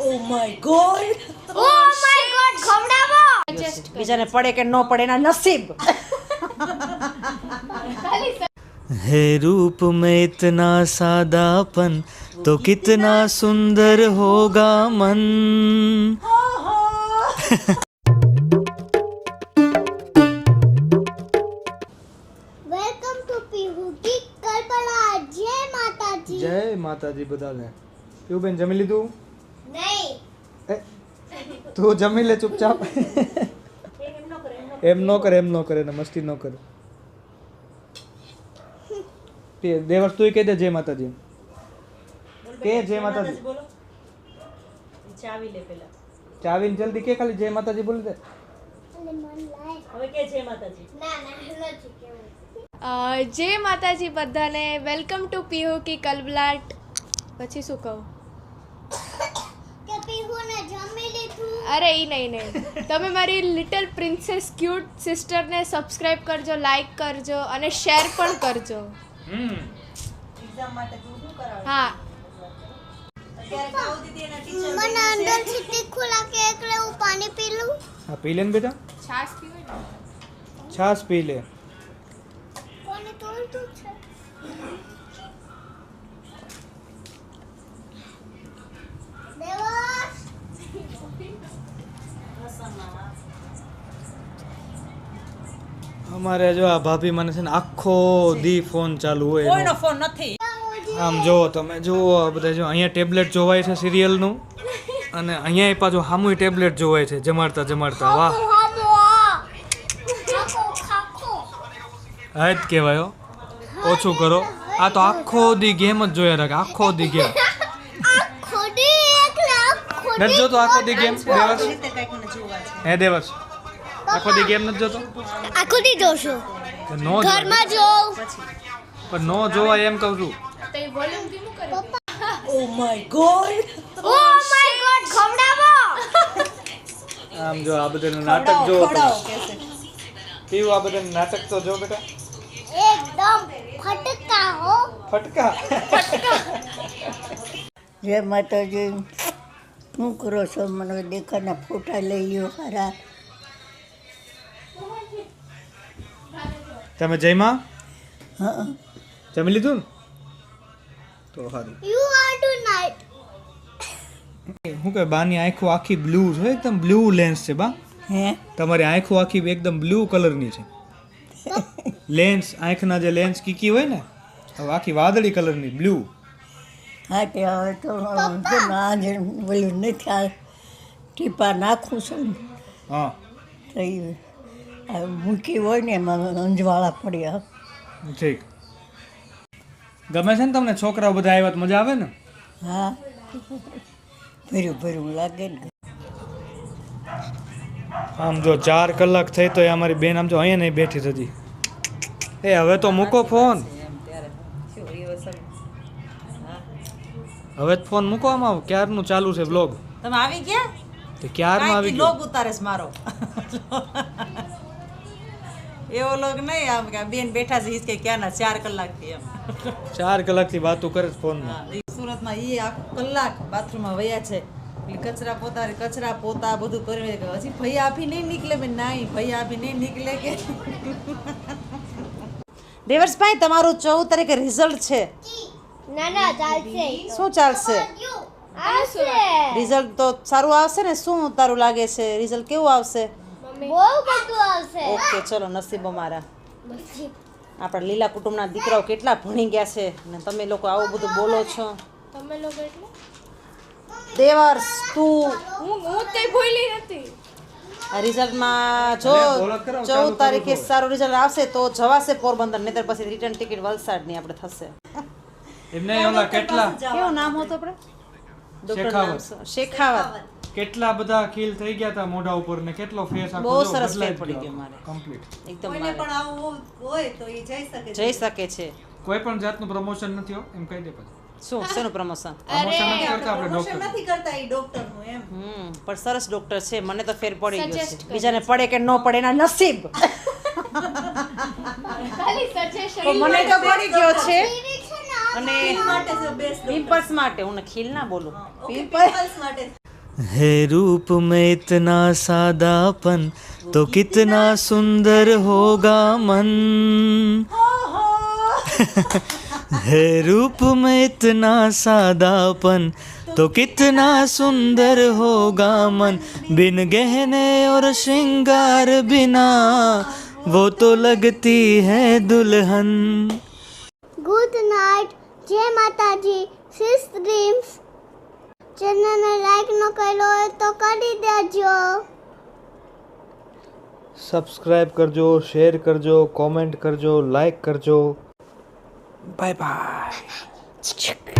Oh my God ખવડાવો. બીજાને પડે કે ન પડે એના નસીબ. है रूप में इतना सादापन तो कितना सुंदर होगा मन. વેલકમ ટુ પીહુ કી કલ્પના. જય માતાજી. જય માતાજી બધાને. કેવું બેન જમી લીધું? નહીં, તું જમી લે ચૂપચાપ. એમ નો કરે ને મસ્તી નો કરે. દેવર્ષ તું કહી દે જય માતાજી. કે જય માતાજી બોલો. ચાવી લે પેલા. ચાવીને જલ્દી કે ખાલી જય માતાજી બોલી દે. અને મન લાય. હવે કે જય માતાજી. ના નથી કેવું. જય માતાજી બધાને. વેલકમ ટુ પીહુ કી કલબલાટ. પછી શું કહું? કે પીહુને જમી લીધું. અરે ઈ નહીં. તમે મારી લિટલ પ્રિન્સેસ ક્યુટ સિસ્ટરને સબસ્ક્રાઇબ કરજો, લાઈક કરજો અને શેર પણ કરજો. એક્ઝામ માટે તું શું કરાવે? હા, અત્યારે ગાઉ દીદી એના ટીચર મને અંદરથી તીખું લાગે એટલે હું પાણી પી લઉં. હા પી લે ને બેટા. છાશ પીવો ને. છાશ પી લે. પાણી તોડતું છે. દેવસ અમારે જો આ ભાભી મને છે ને આખો દી ફોન ચાલુ હોય કોઈનો એનો. ફોન નથી. આમ જો તમે જુઓ આ બધા જો અહીંયા ટેબ્લેટ જોવાય છે સિરિયલનું અને અહીંયા પાછું સામુય ટેબ્લેટ જોવાય છે જમાડતા વાહ ખાખો. હા જ કહેવાય હો. ઓછું કરો. આ તો આખો દી ગેમ જ જોયા રાખે આખો દી ગેમ. ખોડી એકલા ખોડી. નથી જોતો આખો દી ગેમ દેવર્ષ? રીતે કંઈક મને જોવા છે. હે દેવર્ષ આખો દી ગેમ નથી જોતો? આખો દી જોશો. તો નો ઘરમાં જો. પણ નો જોવાય એમ કહું છું. તો એ વોલ્યુમ ધીમું કરો. Oh my God. Oh my God ખવડાવો. આમ જો આ બધાનું નાટક જો ખવડાવો કે છે. કેવું આ બધાનું નાટક તો જો બેટા. એકદમ ફટકા હો. ફટકા. જય માતાજી. શું કરો છો? મને દેખાના ફોટા લઈ લ્યો ખરા. તમે જયમાં હા, જમી લીધું ને? તો સારું. You are tonight. શું કે બાની આંખો આખી બ્લુ છે, એકદમ બ્લુ લેન્સ છે બા. હે તમારી આંખો આખી એકદમ બ્લુ કલરની છે. લેન્સ આંખના જે લેન્સ કીકી હોય ને હવે આખી વાદળી કલરની બ્લુ. હા તે હવે તો આજે બોલ્યું નથી આ ટીપા નાખું છું ને હા તો એ આ મૂકી હોય ને એમાં અંજવાળા પડ્યા. ઠીક. ગમે છે ને તમને છોકરાઓ બધા આવ્યા તો મજા આવે ને? હા ભર્યું લાગે ને. આમ જો 4 કલાક થઈ તો અમારી બેન આમ જો અહીંયા નહીં બેઠી થતી. એ હવે તો મૂકો ફોન. હવે જ ફોન મૂકો. આમાં ક્યારનું ચાલુ છે બ્લોગ. તમે આવી ગયા? તે ક્યારમાં આવી કાંઈક ગયો? લોગ ઉતારે છે મારો. એવો લોગ નહીં આમ કે આ બેન બેઠા છે ઈ કે ક્યાંના 4 કલાકથી એમ. 4 કલાકથી વાતો કરે છે ફોનમાં. હા, ઈ સુરતમાં ઈ આખો કલાક બાથરૂમમાં વયા છે. એટલે કચરા પોતા બધું કરી કે હજી ભૈયા આપી નહીં નીકળે. બેન નહીં ભૈયા આપી નહીં નીકળે કે. દેવર્ષભાઈ તમારું 14 તારીખે રિઝલ્ટ છે. ના ચાલશે. શું ચાલશે? આવશે. રિઝલ્ટ તો સારું આવશે ને? શું તારું લાગે છે રિઝલ્ટ કેવું આવશે? બહુ બધું આવશે. ઓકે ચલો નસીબો મારા. આપણા લીલા કુટુંબના દીકરાઓ કેટલા ભણી ગયા છે ને તમે લોકો આવું બધું બોલો છો. તમે લોકો એટલે દેવર્ષ તું હું કઈ બોલી નથી. આ રિઝલ્ટમાં જો અરે, બોલો કરો, ચાલુ 14 કરો તારીખે તો. સારું રિઝલ્ટ આવશે તો જવાશે પોરબંદર, નહીતર પછી રિટર્ન ટિકિટ વલસાડની આપણે થશે. એમને ઓલા કેટલા કેવું નામ હતું આપણે? ડોક્ટર નામ શેખાવત. શું? શેખાવત. કેટલા બધા ખીલ થઈ ગયા હતા મોઢા ઉપર ને કેટલો ફેસ આખો બહુ જો સરસ બદલાઈ ફેર પડી ગયો ગયો મારે. કમ્પ્લીટ. એકદમ કોઈને મારે. પણ આવું હોય તો એ જઈ શકે છે. જઈ શકે છે. કોઈ પણ જાતનું પ્રમોશન નથી હો એમ કહી દે પછી. શું શેનું પ્રમોશન? પ્રમોશન નથી કરતા આપણે પ્રમોશન ડોક્ટર. નથી કરતા એ ડોક્ટરનું એમ. પણ સરસ ડોક્ટર છે. મને તો ફેર પડી ગયો Suggest છે. કરે બીજાને પડે કે ન પડે એના નસીબ. ખાલી સજેશન. તો મને તો પડી ગયો છે. નિરીક્ષણ અને માટે જો બેસ્ટ પિમ્પલ્સ માટે હું ખીલ ના બોલું પિમ્પલ્સ માટે है रूप में इतना सादापन तो कितना सुंदर होगा मन है रूप में इतना सादापन तो कितना सुंदर होगा मन बिन गहने और श्रृंगार बिना वो तो लगती है दुल्हन. ગુડ નાઇટ, જય માતાજી, સિસ ડ્રીમ્સ. ચેનલને લાઈક ન કર્યો હોય તો કરી દેજો. સબસ્ક્રાઇબ કરજો, શેર કરજો, કોમેન્ટ કરજો, લાઈક કરજો. Bye bye.